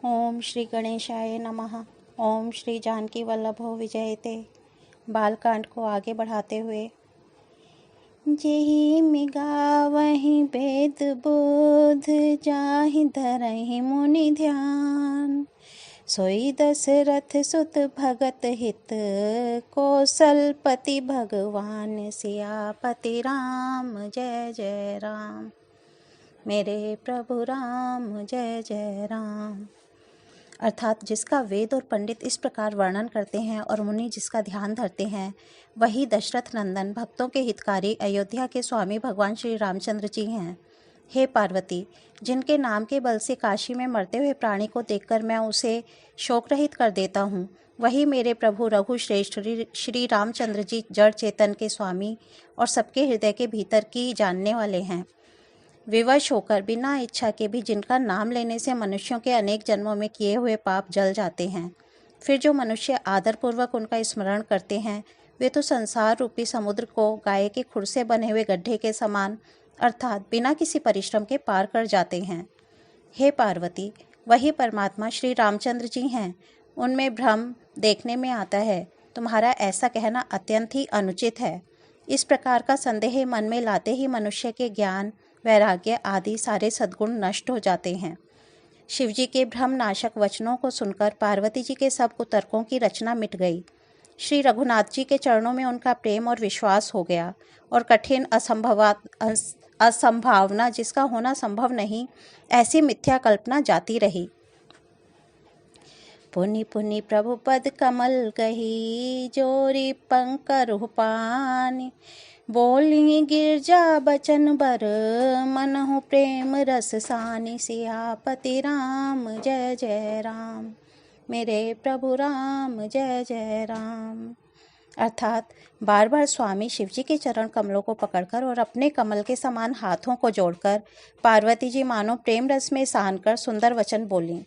ओम श्री गणेशाय नमः। ओम श्री जानकी वल्लभो विजयते। बालकांड को आगे बढ़ाते हुए जेहि मिगा वही वेद बोध जाहि धरहि मुनि ध्यान सोई दशरथ सुत भगत हित कौशलपति भगवान सियापति राम जय जय राम। मेरे प्रभु राम जय जय राम। अर्थात जिसका वेद और पंडित इस प्रकार वर्णन करते हैं और मुनि जिसका ध्यान धरते हैं, वही दशरथ नंदन भक्तों के हितकारी अयोध्या के स्वामी भगवान श्री रामचंद्र जी हैं। हे पार्वती, जिनके नाम के बल से काशी में मरते हुए प्राणी को देखकर मैं उसे शोक रहित कर देता हूँ, वही मेरे प्रभु रघुश्रेष्ठ श्री रामचंद्र जी जड़ चेतन के स्वामी और सबके हृदय के भीतर की जानने वाले हैं। विवश होकर बिना इच्छा के भी जिनका नाम लेने से मनुष्यों के अनेक जन्मों में किए हुए पाप जल जाते हैं, फिर जो मनुष्य आदरपूर्वक उनका स्मरण करते हैं, वे तो संसार रूपी समुद्र को गाय के खुर से बने हुए गड्ढे के समान अर्थात बिना किसी परिश्रम के पार कर जाते हैं। हे पार्वती, वही परमात्मा श्री रामचंद्र जी हैं। उनमें भ्रम देखने में आता है। तुम्हारा ऐसा कहना अत्यंत ही अनुचित है। इस प्रकार का संदेह मन में लाते ही मनुष्य के ज्ञान, वैराग्य आदि सारे सद्गुण नष्ट हो जाते हैं। शिवजी के भ्रम नाशक वचनों को सुनकर पार्वती जी के सब कुतर्कों की रचना मिट गई। श्री रघुनाथ जी के चरणों में उनका प्रेम और विश्वास हो गया और कठिन असंभावना जिसका होना संभव नहीं, ऐसी मिथ्या कल्पना जाती रही। पुनि पुनि प्रभु पद कमल गही जोरी पंकर पानी बोली गिरजा बचन बर मनहु प्रेम रस सानी सियापति राम जय जय राम। मेरे प्रभु राम जय जय राम। अर्थात बार बार स्वामी शिवजी के चरण कमलों को पकड़कर और अपने कमल के समान हाथों को जोड़कर पार्वती जी मानो प्रेम रस में सान कर सुंदर वचन बोली।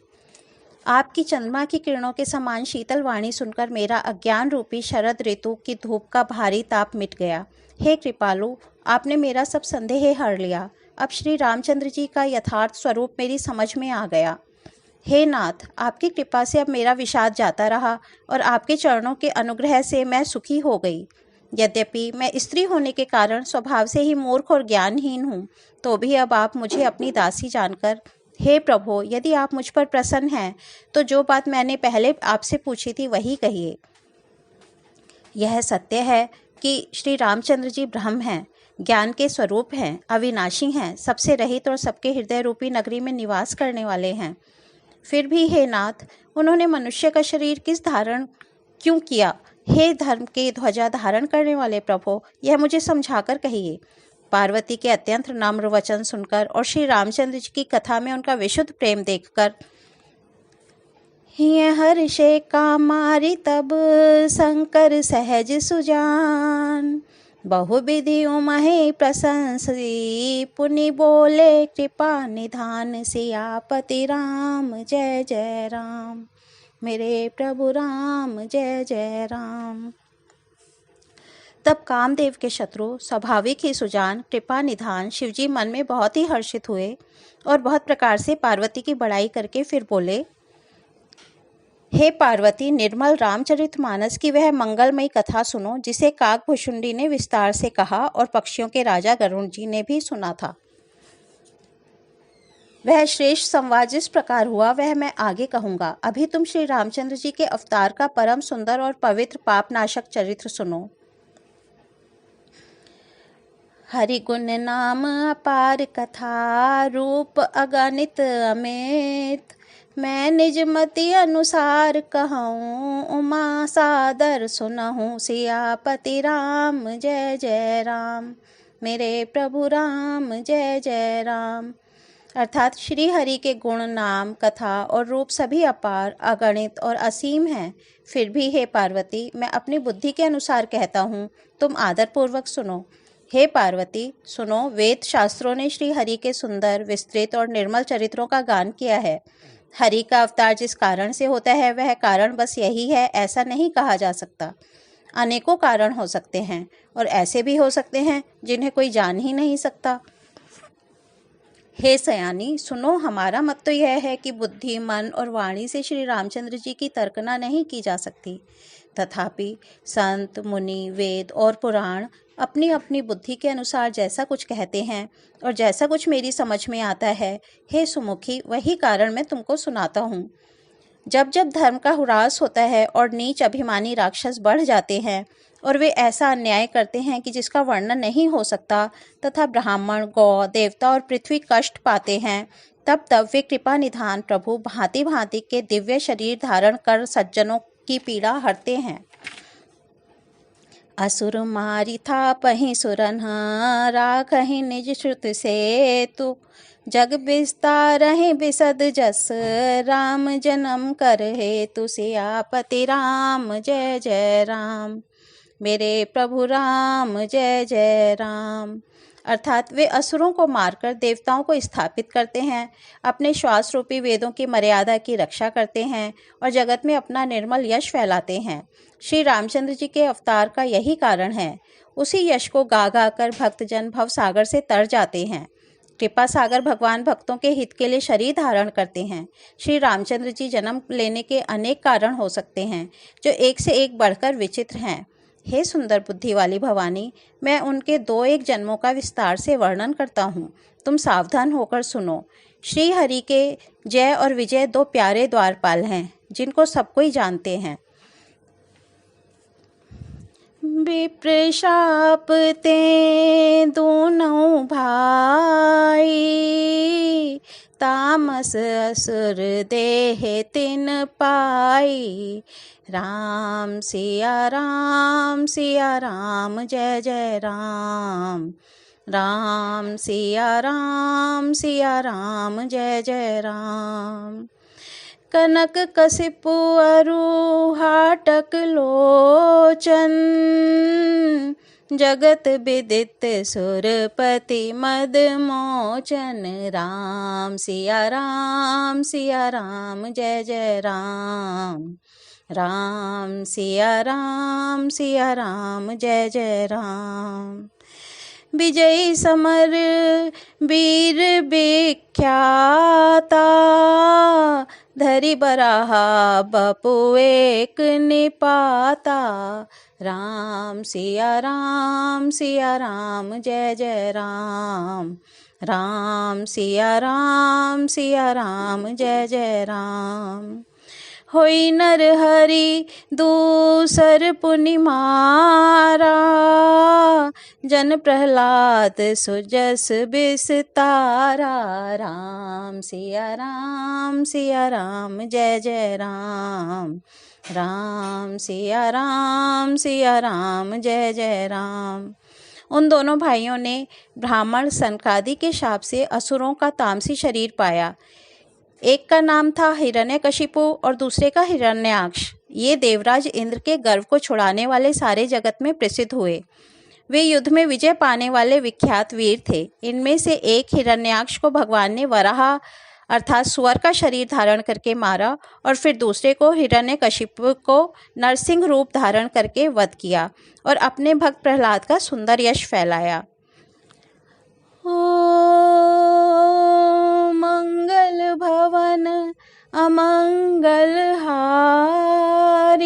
आपकी चंद्रमा की किरणों के समान शीतल वाणी सुनकर मेरा अज्ञान रूपी शरद ऋतु की धूप का भारी ताप मिट गया। हे कृपालु, आपने मेरा सब संदेह हर लिया। अब श्री रामचंद्र जी का यथार्थ स्वरूप मेरी समझ में आ गया। हे नाथ, आपकी कृपा से अब मेरा विषाद जाता रहा और आपके चरणों के अनुग्रह से मैं सुखी हो गई। यद्यपि मैं स्त्री होने के कारण स्वभाव से ही मूर्ख और ज्ञानहीन हूँ, तो भी अब आप मुझे अपनी दासी जानकर, हे प्रभु, यदि आप मुझ पर प्रसन्न हैं तो जो बात मैंने पहले आपसे पूछी थी वही कहिए। यह सत्य है कि श्री रामचंद्र जी ब्रह्म हैं, ज्ञान के स्वरूप हैं, अविनाशी हैं, सबसे रहित और सबके हृदय रूपी नगरी में निवास करने वाले हैं। फिर भी हे नाथ, उन्होंने मनुष्य का शरीर किस धारण क्यों किया? हे धर्म के ध्वजा धारण करने वाले प्रभु, यह मुझे समझाकर कहिए। पार्वती के अत्यंत नम्र वचन सुनकर और श्री रामचंद्र जी की कथा में उनका विशुद्ध प्रेम देखकर हिय हर्षे कामारि तब शंकर सहज सुजान बहु विधि उमहि प्रशंसी पुनि बोले कृपा निधान सियापति राम जय जय राम। मेरे प्रभु राम जय जय राम। तब कामदेव के शत्रु स्वाभाविक ही सुजान कृपा निधान शिवजी मन में बहुत ही हर्षित हुए और बहुत प्रकार से पार्वती की बड़ाई करके फिर बोले, हे पार्वती, निर्मल रामचरितमानस की वह मंगलमयी कथा सुनो जिसे काकभुशुंडी ने विस्तार से कहा और पक्षियों के राजा गरुण जी ने भी सुना था। वह श्रेष्ठ संवाद जिस प्रकार हुआ वह मैं आगे कहूँगा। अभी तुम श्री रामचंद्र जी के अवतार का परम सुंदर और पवित्र पापनाशक चरित्र सुनो। हरि गुण नाम अपार कथा रूप अगणित अमित मैं निज मति अनुसार कहूँ उमा सादर सुनहूँ सियापति राम जय जय राम। मेरे प्रभु राम जय जय राम। अर्थात श्री हरि के गुण, नाम, कथा और रूप सभी अपार, अगणित और असीम हैं। फिर भी हे पार्वती, मैं अपनी बुद्धि के अनुसार कहता हूँ, तुम आदरपूर्वक सुनो। हे पार्वती, सुनो, वेद शास्त्रों ने श्री हरि के सुंदर, विस्तृत और निर्मल चरित्रों का गान किया है। हरि का अवतार जिस कारण से होता है वह कारण बस यही है ऐसा नहीं कहा जा सकता। अनेकों कारण हो सकते हैं और ऐसे भी हो सकते हैं जिन्हें कोई जान ही नहीं सकता। हे सयानी, सुनो, हमारा मत तो यह है कि बुद्धि, मन और वाणी से श्री रामचंद्र जी की तर्कना नहीं की जा सकती। तथापि संत, मुनि, वेद और पुराण अपनी अपनी बुद्धि के अनुसार जैसा कुछ कहते हैं और जैसा कुछ मेरी समझ में आता है, हे सुमुखी, वही कारण मैं तुमको सुनाता हूँ। जब जब धर्म का ह्रास होता है और नीच अभिमानी राक्षस बढ़ जाते हैं और वे ऐसा अन्याय करते हैं कि जिसका वर्णन नहीं हो सकता, तथा ब्राह्मण, गौ, देवता और पृथ्वी कष्ट पाते हैं, तब तब वे कृपा निधान प्रभु भांति भांति के दिव्य शरीर धारण कर सज्जनों की पीड़ा हरते हैं। असुर मारी था पही सुरन राखहि निज श्रुत से तु, जग विस्तार बिसद जस राम जन्म कर हेतु, सियापति राम जय जय राम, मेरे प्रभु राम जय जय राम। अर्थात वे असुरों को मारकर देवताओं को स्थापित करते हैं, अपने श्वास रूपी वेदों की मर्यादा की रक्षा करते हैं और जगत में अपना निर्मल यश फैलाते हैं। श्री रामचंद्र जी के अवतार का यही कारण है। उसी यश को गा गा कर भक्तजन भव सागर से तर जाते हैं। कृपा सागर भगवान भक्तों के हित के लिए शरीर धारण करते हैं। श्री रामचंद्र जी जन्म लेने के अनेक कारण हो सकते हैं, जो एक से एक बढ़कर विचित्र हैं। हे सुंदर बुद्धि वाली भवानी, मैं उनके 2-1 जन्मों का विस्तार से वर्णन करता हूँ। तुम सावधान होकर सुनो। श्री हरि के जय और विजय 2 प्यारे द्वारपाल हैं, जिनको सब कोई जानते हैं। विप्रशाप ते दोनों भाई, तामस असुर देह तिन पाई, राम सिया राम जय जय राम, राम सिया राम जय जय राम। कनक कसिपु अरु हाटक लोचन, जगत विदित सुरपति मद मोचन, राम सिया राम जय जय राम, राम सिया राम जय जय राम। विजयी समर वीर विख्याता, धरि बराहा बपु एक निपाता, राम सिया राम जय जय राम, राम सिया राम जय जय राम। होई नर हरि दूसर पुनि मारा, जन प्रहलाद सुजस बिसतारा, राम सिया राम जय जय राम, राम सिया राम जय जय राम। उन दोनों भाइयों ने ब्राह्मण सनकादि के शाप से असुरों का तामसी शरीर पाया। एक का नाम था हिरण्यकशिपु और दूसरे का हिरण्याक्ष। ये देवराज इंद्र के गर्व को छुड़ाने वाले सारे जगत में प्रसिद्ध हुए। वे युद्ध में विजय पाने वाले विख्यात वीर थे। इनमें से एक हिरण्याक्ष को भगवान ने वराह अर्थात सुअर का शरीर धारण करके मारा और फिर दूसरे को हिरण्यकशिपु को नरसिंह रूप धारण करके वध किया और अपने भक्त प्रहलाद का सुंदर यश फैलाया। मंगल भवन अमंगल हारी,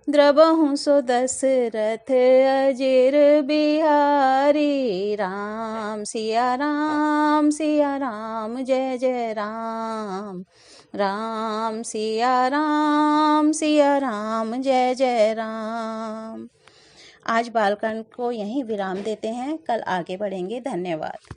द्रबहु सो दशरथ अजिर बिहारी, राम सिया राम जय जय राम, राम सिया राम जय जय राम। आज बालकांड को यहीं विराम देते हैं, कल आगे बढ़ेंगे। धन्यवाद।